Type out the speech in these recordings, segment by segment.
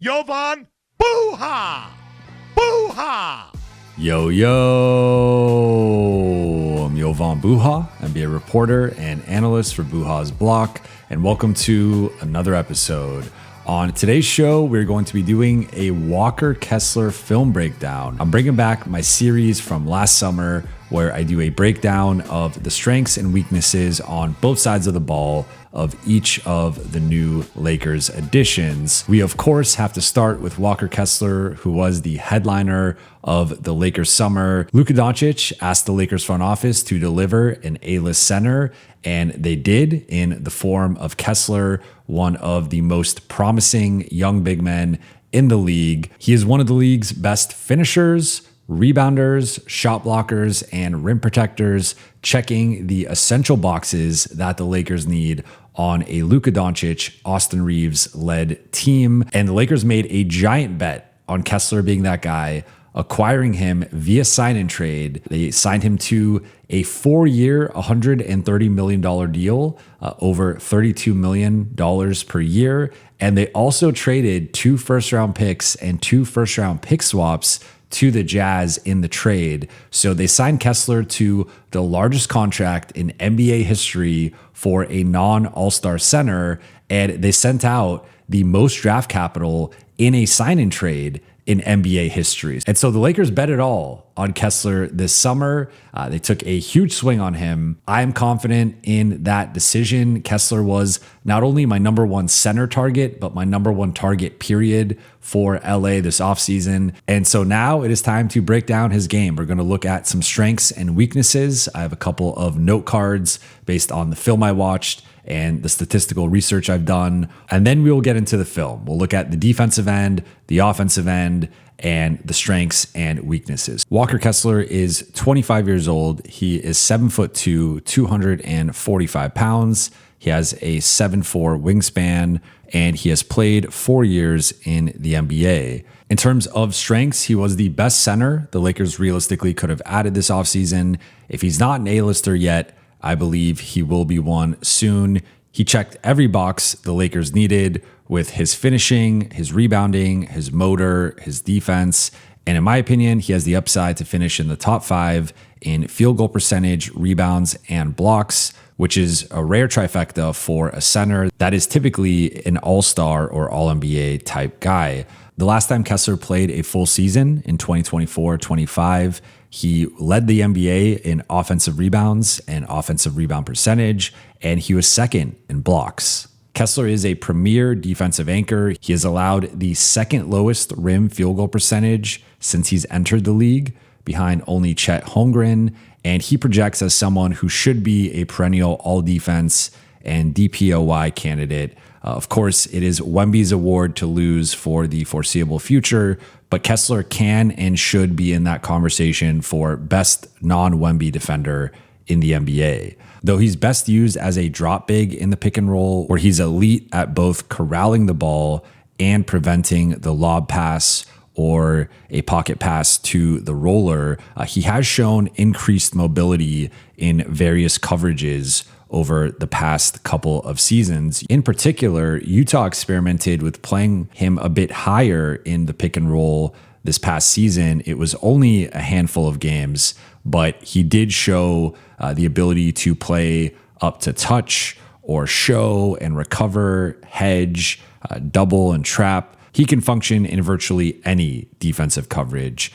Jovan Buha! Buha! Yo, I'm Jovan Buha, NBA reporter and analyst for Buha's Block, and welcome to another episode. On today's show, we're going to be doing a Walker Kessler film breakdown. I'm bringing back my series from last summer where I do a breakdown of the strengths and weaknesses on both sides of the ball of each of the new Lakers additions. We, of course, have to start with Walker Kessler, who was the headliner of the Lakers summer. Luka Doncic asked the Lakers front office to deliver an A-list center, and they did in the form of Kessler, one of the most promising young big men in the league. He is one of the league's best finishers, rebounders, shot blockers, and rim protectors, checking the essential boxes that the Lakers need on a Luka Doncic, Austin Reeves-led team. And the Lakers made a giant bet on Kessler being that guy, acquiring him via sign and trade. They signed him to a 4-year, $130 million deal, over $32 million per year. And they also traded 2 first-round picks and 2 first-round pick swaps to the Jazz in the trade. So they signed Kessler to the largest contract in NBA history for a non-All-Star center, and they sent out the most draft capital in a sign-and trade in NBA history. And so the Lakers bet it all on Kessler this summer. They took a huge swing on him. I am confident in that decision. Kessler was not only my number one center target, but my number one target period for LA this offseason. And so now it is time to break down his game. We're going to look at some strengths and weaknesses. I have a couple of note cards based on the film I watched and the statistical research I've done. And then we will get into the film. We'll look at the defensive end, the offensive end, and the strengths and weaknesses. Walker Kessler is 25 years old. He is 7'2", 245 pounds. He has a 7'4" wingspan, and he has played 4 years in the NBA. In terms of strengths, he was the best center the Lakers realistically could have added this offseason. If he's not an A-lister yet, I believe he will be one soon. He checked every box the Lakers needed with his finishing, his rebounding, his motor, his defense. And in my opinion, he has the upside to finish in the top 5 in field goal percentage, rebounds, and blocks, which is a rare trifecta for a center that is typically an all-star or all-NBA type guy. The last time Kessler played a full season in 2024-25, he led the NBA in offensive rebounds and offensive rebound percentage, and he was second in blocks. Kessler is a premier defensive anchor. He has allowed the second lowest rim field goal percentage since he's entered the league, behind only Chet Holmgren, and he projects as someone who should be a perennial all-defense and DPOY candidate. Of course, it is Wemby's award to lose for the foreseeable future, but Kessler can and should be in that conversation for best non-Wemby defender in the NBA. Though he's best used as a drop big in the pick and roll, where he's elite at both corralling the ball and preventing the lob pass or a pocket pass to the roller, he has shown increased mobility in various coverages over the past couple of seasons. In particular, Utah experimented with playing him a bit higher in the pick and roll this past season. It was only a handful of games, but he did show the ability to play up to touch or show and recover, hedge, double and trap. He can function in virtually any defensive coverage.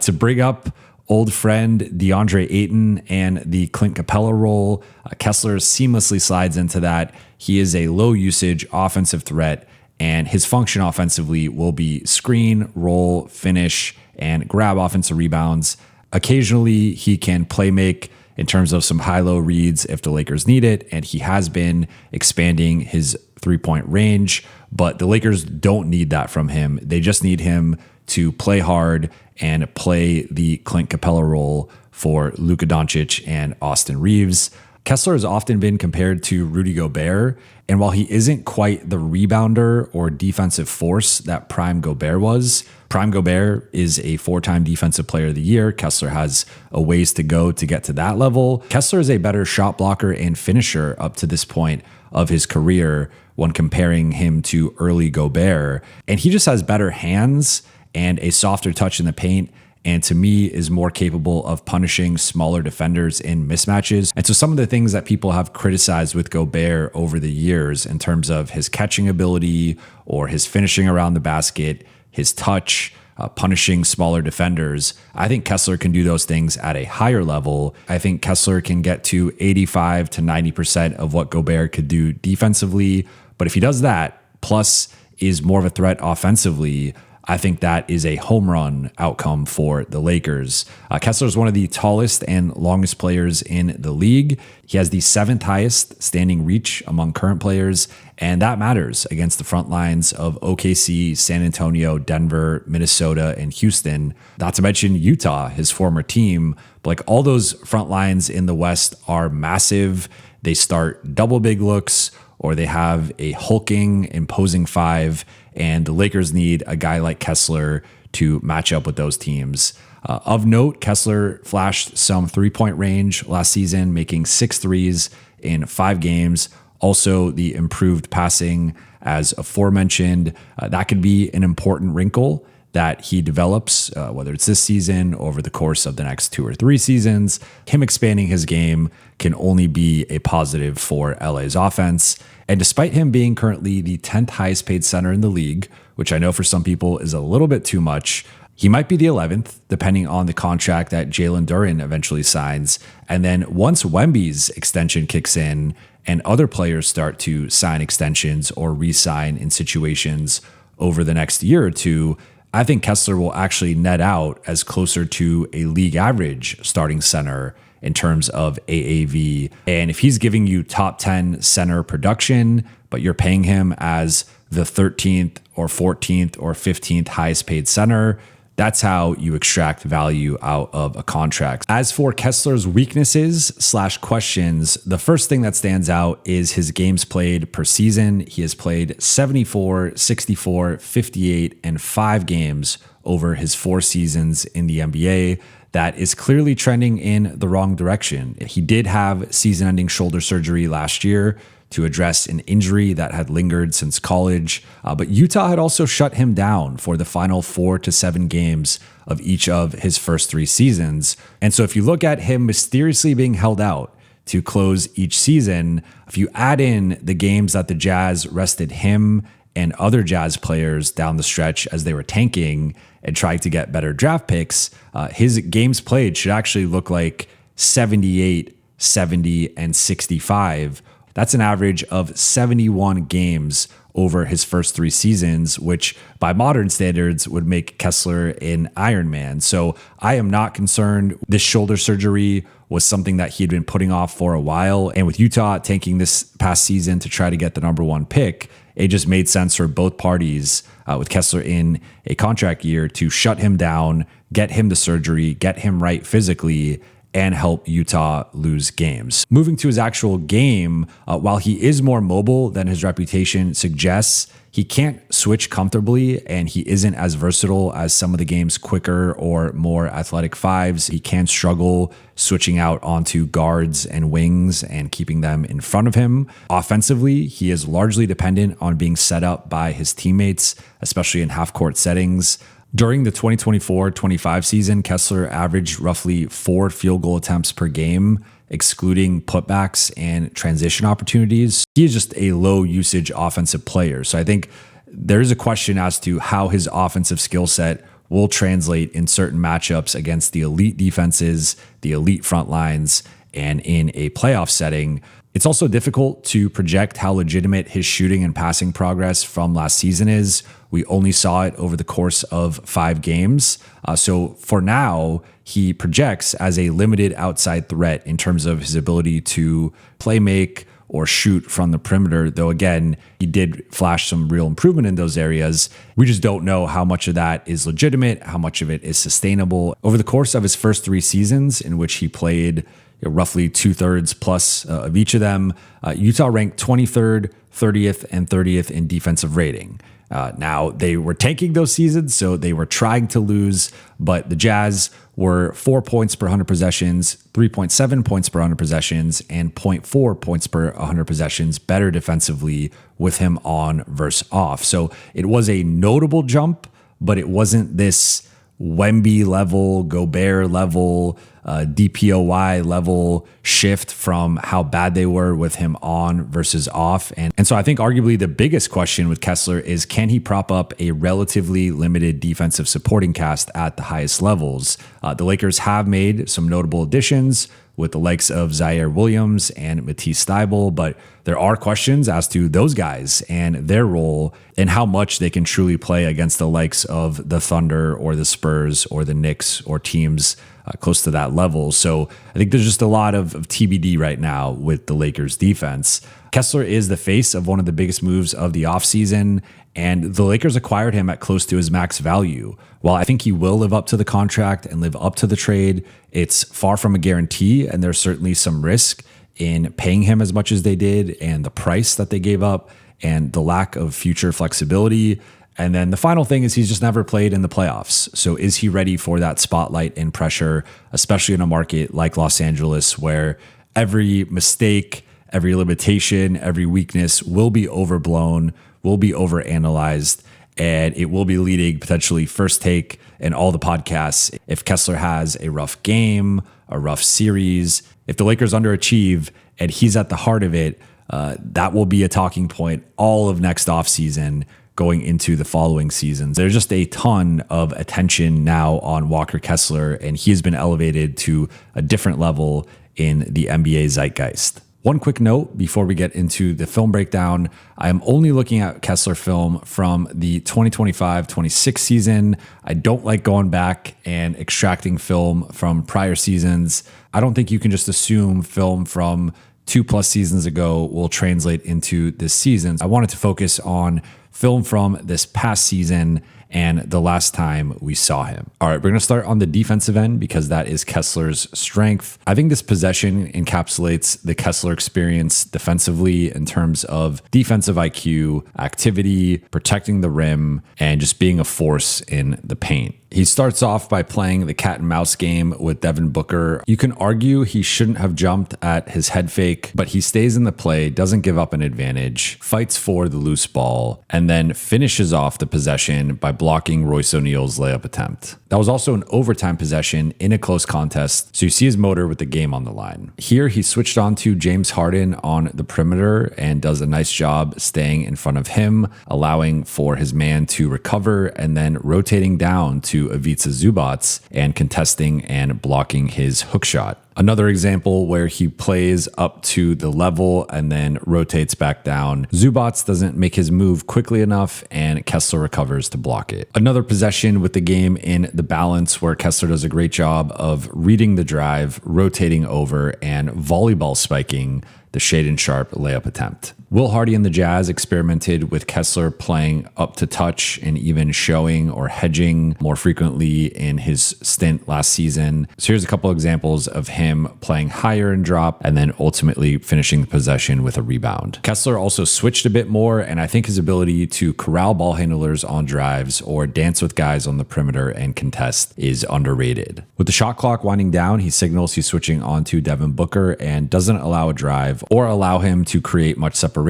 To bring up old friend DeAndre Ayton and the Clint Capella role, Kessler seamlessly slides into that. He is a low usage offensive threat, and his function offensively will be screen, roll, finish, and grab offensive rebounds. Occasionally, he can play make in terms of some high-low reads if the Lakers need it, and he has been expanding his three-point range, but the Lakers don't need that from him. They just need him to play hard and play the Clint Capella role for Luka Doncic and Austin Reeves. Kessler has often been compared to Rudy Gobert, and while he isn't quite the rebounder or defensive force that Prime Gobert was, Prime Gobert is a 4-time Defensive Player of the Year. Kessler has a ways to go to get to that level. Kessler is a better shot blocker and finisher up to this point of his career when comparing him to early Gobert. And he just has better hands and a softer touch in the paint, and to me is more capable of punishing smaller defenders in mismatches. And so some of the things that people have criticized with Gobert over the years in terms of his catching ability or his finishing around the basket, his touch, punishing smaller defenders, I think Kessler can do those things at a higher level. I think Kessler can get to 85 to 90% of what Gobert could do defensively. But if he does that, plus is more of a threat offensively, I think that is a home run outcome for the Lakers. Kessler is one of the tallest and longest players in the league. He has the 7th highest standing reach among current players, and that matters against the front lines of OKC, San Antonio, Denver, Minnesota, and Houston. Not to mention Utah, his former team. But like all those front lines in the West are massive. They start double big looks, or they have a hulking, imposing 5, and the Lakers need a guy like Kessler to match up with those teams. Of note, Kessler flashed some three-point range last season, making 6 threes in 5 games. Also, the improved passing, as aforementioned, that could be an important wrinkle that he develops, whether it's this season, over the course of the next 2 or 3 seasons. Him expanding his game can only be a positive for LA's offense. And despite him being currently the 10th highest paid center in the league, which I know for some people is a little bit too much, he might be the 11th, depending on the contract that Jalen Duren eventually signs. And then once Wemby's extension kicks in and other players start to sign extensions or re-sign in situations over the next year or two, I think Kessler will actually net out as closer to a league average starting center in terms of AAV. And if he's giving you top 10 center production, but you're paying him as the 13th or 14th or 15th highest paid center, that's how you extract value out of a contract. As for Kessler's weaknesses / questions, the first thing that stands out is his games played per season. He has played 74, 64, 58, and 5 games over his 4 seasons in the NBA. That is clearly trending in the wrong direction. He did have season-ending shoulder surgery last year to address an injury that had lingered since college. But Utah had also shut him down for the final 4 to 7 games of each of his first 3 seasons. And so if you look at him mysteriously being held out to close each season, if you add in the games that the Jazz rested him and other Jazz players down the stretch as they were tanking and trying to get better draft picks, his games played should actually look like 78, 70, and 65. That's an average of 71 games over his first 3 seasons, which by modern standards would make Kessler an Iron Man. So I am not concerned. This shoulder surgery was something that he had been putting off for a while. And with Utah tanking this past season to try to get the number 1 pick, it just made sense for both parties with Kessler in a contract year to shut him down, get him the surgery, get him right physically, and help Utah lose games. Moving to his actual game, while he is more mobile than his reputation suggests, he can't switch comfortably, and he isn't as versatile as some of the game's quicker or more athletic 5s. He can struggle switching out onto guards and wings and keeping them in front of him. Offensively, he is largely dependent on being set up by his teammates, especially in half-court settings. During the 2024-25 season, Kessler averaged roughly 4 field goal attempts per game, excluding putbacks and transition opportunities. He is just a low usage offensive player. So I think there is a question as to how his offensive skill set will translate in certain matchups against the elite defenses, the elite front lines, and in a playoff setting. It's also difficult to project how legitimate his shooting and passing progress from last season is. We only saw it over the course of 5 games. So for now, he projects as a limited outside threat in terms of his ability to play make or shoot from the perimeter, though again, he did flash some real improvement in those areas. We just don't know how much of that is legitimate, how much of it is sustainable. Over the course of his first 3 seasons, in which he played roughly 2/3 plus of each of them, Utah ranked 23rd, 30th, and 30th in defensive rating. Now, they were tanking those seasons, so they were trying to lose, but the Jazz were 4 points per 100 possessions, 3.7 points per 100 possessions, and zero point 0.4 points per 100 possessions better defensively with him on versus off. So it was a notable jump, but it wasn't this Wemby level, Gobert level, DPOY level shift from how bad they were with him on versus off. And so I think arguably the biggest question with Kessler is, can he prop up a relatively limited defensive supporting cast at the highest levels? The Lakers have made some notable additions with the likes of Zaire Williams and Matisse Thybulle, but there are questions as to those guys and their role and how much they can truly play against the likes of the Thunder or the Spurs or the Knicks or teams close to that level. So I think there's just a lot of TBD right now with the Lakers defense. Kessler is the face of one of the biggest moves of the offseason, and the Lakers acquired him at close to his max value. While I think he will live up to the contract and live up to the trade, it's far from a guarantee, and there's certainly some risk in paying him as much as they did and the price that they gave up and the lack of future flexibility. And then the final thing is he's just never played in the playoffs. So is he ready for that spotlight and pressure, especially in a market like Los Angeles where every mistake, every limitation, every weakness will be overblown, will be overanalyzed, and it will be leading potentially First Take and all the podcasts if Kessler has a rough game, a rough series. If the Lakers underachieve and he's at the heart of it, that will be a talking point all of next offseason going into the following seasons. There's just a ton of attention now on Walker Kessler, and he has been elevated to a different level in the NBA zeitgeist. One quick note before we get into the film breakdown, I am only looking at Kessler film from the 2025-26 season. I don't like going back and extracting film from prior seasons. I don't think you can just assume film from 2+ seasons ago will translate into this season. I wanted to focus on film from this past season and the last time we saw him. All right, we're going to start on the defensive end because that is Kessler's strength. I think this possession encapsulates the Kessler experience defensively in terms of defensive IQ, activity, protecting the rim, and just being a force in the paint. He starts off by playing the cat and mouse game with Devin Booker. You can argue he shouldn't have jumped at his head fake, but he stays in the play, doesn't give up an advantage, fights for the loose ball, and then finishes off the possession by blocking Royce O'Neal's layup attempt. That was also an overtime possession in a close contest, so you see his motor with the game on the line. Here, he switched on to James Harden on the perimeter and does a nice job staying in front of him, allowing for his man to recover and then rotating down to Ivica Zubac and contesting and blocking his hook shot. Another example where he plays up to the level and then rotates back down. Zubac doesn't make his move quickly enough and Kessler recovers to block it. Another possession with the game in the balance where Kessler does a great job of reading the drive, rotating over, and volleyball spiking the Shaedon Sharpe layup attempt. Will Hardy and the Jazz experimented with Kessler playing up to touch and even showing or hedging more frequently in his stint last season. So here's a couple examples of him playing higher and drop and then ultimately finishing the possession with a rebound. Kessler also switched a bit more, and I think his ability to corral ball handlers on drives or dance with guys on the perimeter and contest is underrated. With the shot clock winding down, he signals he's switching onto Devin Booker and doesn't allow a drive or allow him to create much separation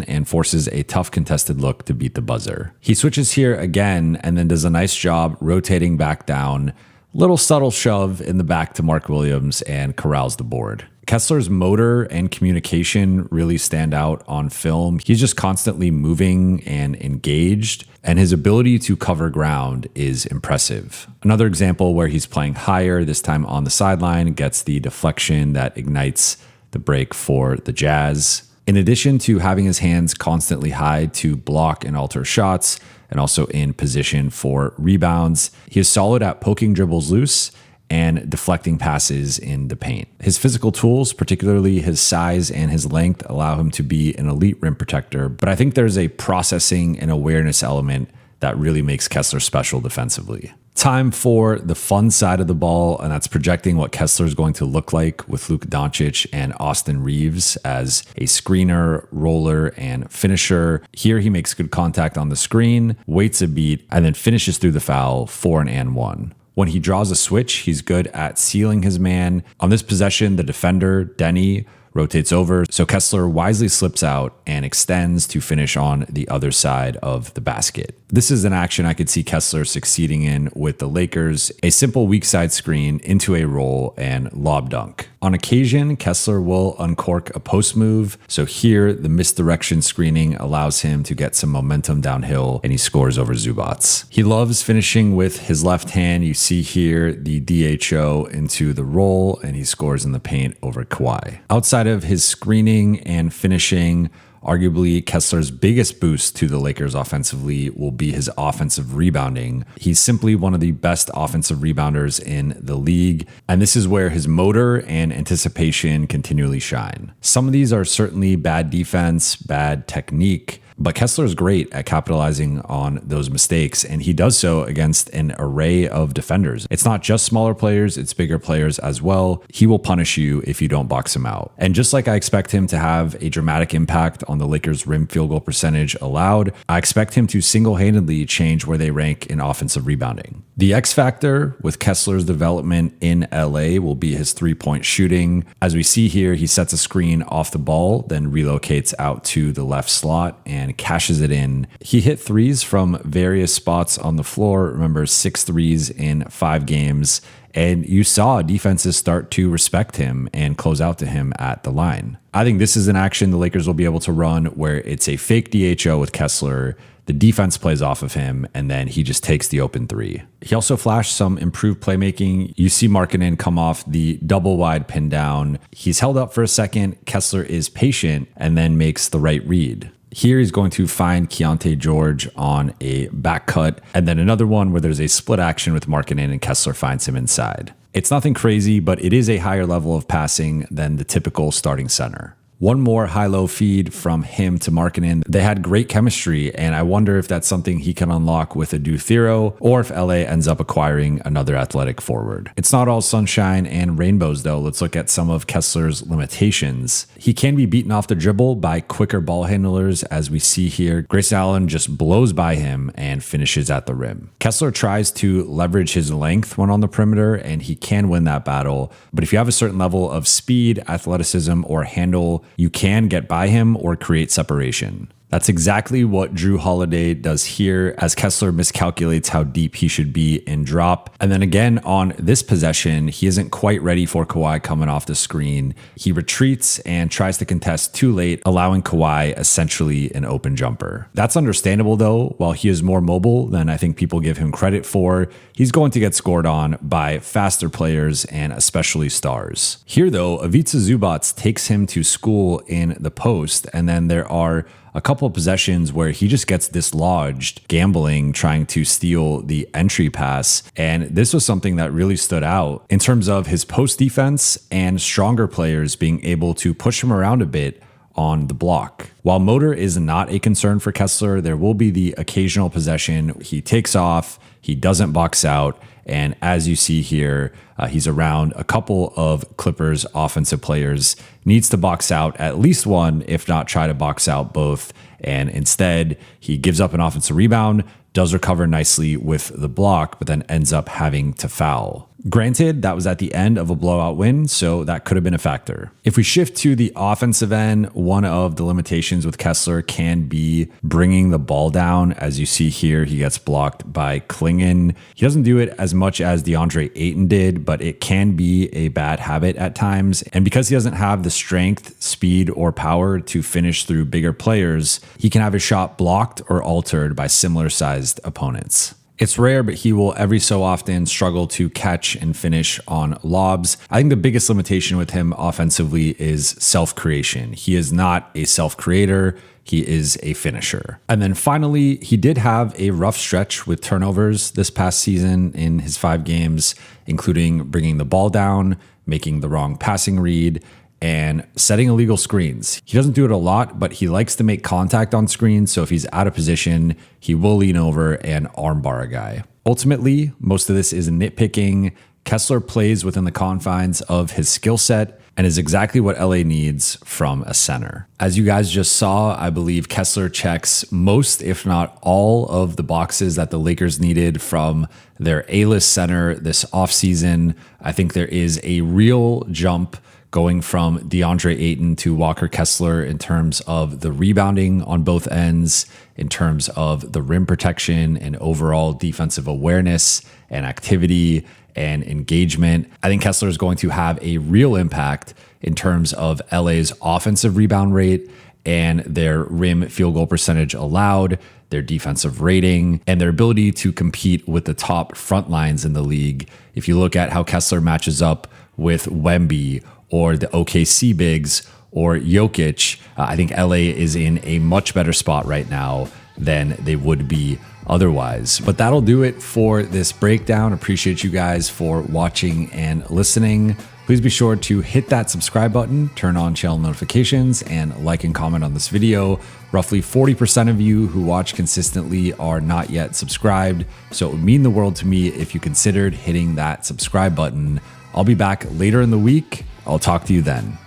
and forces a tough contested look to beat the buzzer. He switches here again and then does a nice job rotating back down, little subtle shove in the back to Mark Williams and corrals the board. Kessler's motor and communication really stand out on film. He's just constantly moving and engaged, and his ability to cover ground is impressive. Another example where he's playing higher, this time on the sideline, gets the deflection that ignites the break for the Jazz. In addition to having his hands constantly high to block and alter shots, and also in position for rebounds, he is solid at poking dribbles loose and deflecting passes in the paint. His physical tools, particularly his size and his length, allow him to be an elite rim protector, but I think there's a processing and awareness element that really makes Kessler special defensively. Time for the fun side of the ball, and that's projecting what Kessler is going to look like with Luka Doncic and Austin Reeves as a screener, roller, and finisher. Here he makes good contact on the screen, waits a beat, and then finishes through the foul for an and one. When he draws a switch, he's good at sealing his man. On this possession, the defender, Denny, rotates over, so Kessler wisely slips out and extends to finish on the other side of the basket. This is an action I could see Kessler succeeding in with the Lakers, a simple weak side screen into a roll and lob dunk. On occasion, Kessler will uncork a post move, so here the misdirection screening allows him to get some momentum downhill and he scores over Zubac. He loves finishing with his left hand. You see here the DHO into the roll and he scores in the paint over Kawhi. Outside of his screening and finishing, arguably Kessler's biggest boost to the Lakers offensively will be his offensive rebounding. He's simply one of the best offensive rebounders in the league, and this is where his motor and anticipation continually shine. Some of these are certainly bad defense, bad technique, but Kessler is great at capitalizing on those mistakes, and he does so against an array of defenders. It's not just smaller players, it's bigger players as well. He will punish you if you don't box him out. And just like I expect him to have a dramatic impact on the Lakers' rim field goal percentage allowed, I expect him to single-handedly change where they rank in offensive rebounding. The X factor with Kessler's development in LA will be his three-point shooting. As we see here, he sets a screen off the ball, then relocates out to the left slot and cashes it in. He hit threes from various spots on the floor. Remember, 6 threes in 5 games. And you saw defenses start to respect him and close out to him at the line. I think this is an action the Lakers will be able to run where it's a fake DHO with Kessler. The defense plays off of him, and then he just takes the open three. He also flashed some improved playmaking. You see Markkanen come off the double wide pin down. He's held up for a second. Kessler is patient and then makes the right read. Here he's going to find Keontae George on a back cut, and then another one where there's a split action with Markkanen and Kessler finds him inside. It's nothing crazy, but it is a higher level of passing than the typical starting center. One more high-low feed from him to Markkanen. They had great chemistry, and I wonder if that's something he can unlock with a Duthero, or if LA ends up acquiring another athletic forward. It's not all sunshine and rainbows, though. Let's look at some of Kessler's limitations. He can be beaten off the dribble by quicker ball handlers, as we see here. Grayson Allen just blows by him and finishes at the rim. Kessler tries to leverage his length when on the perimeter, and he can win that battle. But if you have a certain level of speed, athleticism, or handle, you can get by him or create separation. That's exactly what Drew Holiday does here, as Kessler miscalculates how deep he should be in drop. And then again on this possession, he isn't quite ready for Kawhi coming off the screen. He retreats and tries to contest too late, allowing Kawhi essentially an open jumper. That's understandable though. While he is more mobile than I think people give him credit for, he's going to get scored on by faster players and especially stars. Here though, Ivica Zubac takes him to school in the post, and then there are a couple of possessions where he just gets dislodged, gambling, trying to steal the entry pass. And this was something that really stood out in terms of his post defense and stronger players being able to push him around a bit on the block. While motor is not a concern for Kessler, there will be the occasional possession. He takes off, he doesn't box out, and as you see here, he's around a couple of Clippers offensive players, needs to box out at least one, if not try to box out both. And instead, he gives up an offensive rebound, does recover nicely with the block, but then ends up having to foul. Granted, that was at the end of a blowout win, so that could have been a factor. If we shift to the offensive end, one of the limitations with Kessler can be bringing the ball down. As you see here, he gets blocked by Klingon. He doesn't do it as much as DeAndre Ayton did, but it can be a bad habit at times. And because he doesn't have the strength, speed, or power to finish through bigger players, he can have his shot blocked or altered by similar-sized opponents. It's rare, but he will every so often struggle to catch and finish on lobs. I think the biggest limitation with him offensively is self-creation. He is not a self-creator. He is a finisher. And then finally, he did have a rough stretch with turnovers this past season in his 5 games, including bringing the ball down, making the wrong passing read, and setting illegal screens. He doesn't do it a lot, but he likes to make contact on screens, so if he's out of position, he will lean over and armbar a guy. Ultimately, most of this is nitpicking. Kessler plays within the confines of his skill set. and is exactly what LA needs from a center. As you guys just saw, I believe Kessler checks most, if not all, of the boxes that the Lakers needed from their A-list center this offseason. I think there is a real jump going from DeAndre Ayton to Walker Kessler in terms of the rebounding on both ends, in terms of the rim protection and overall defensive awareness and activity and engagement. I think Kessler is going to have a real impact in terms of LA's offensive rebound rate and their rim field goal percentage allowed, their defensive rating, and their ability to compete with the top front lines in the league. If you look at how Kessler matches up with Wemby or the OKC bigs or Jokic, I think LA is in a much better spot right now than they would be otherwise. But that'll do it for this breakdown. Appreciate you guys for watching and listening. Please be sure to hit that subscribe button, turn on channel notifications, and like and comment on this video. Roughly 40% of you who watch consistently are not yet subscribed, so it would mean the world to me if you considered hitting that subscribe button. I'll be back later in the week. I'll talk to you then.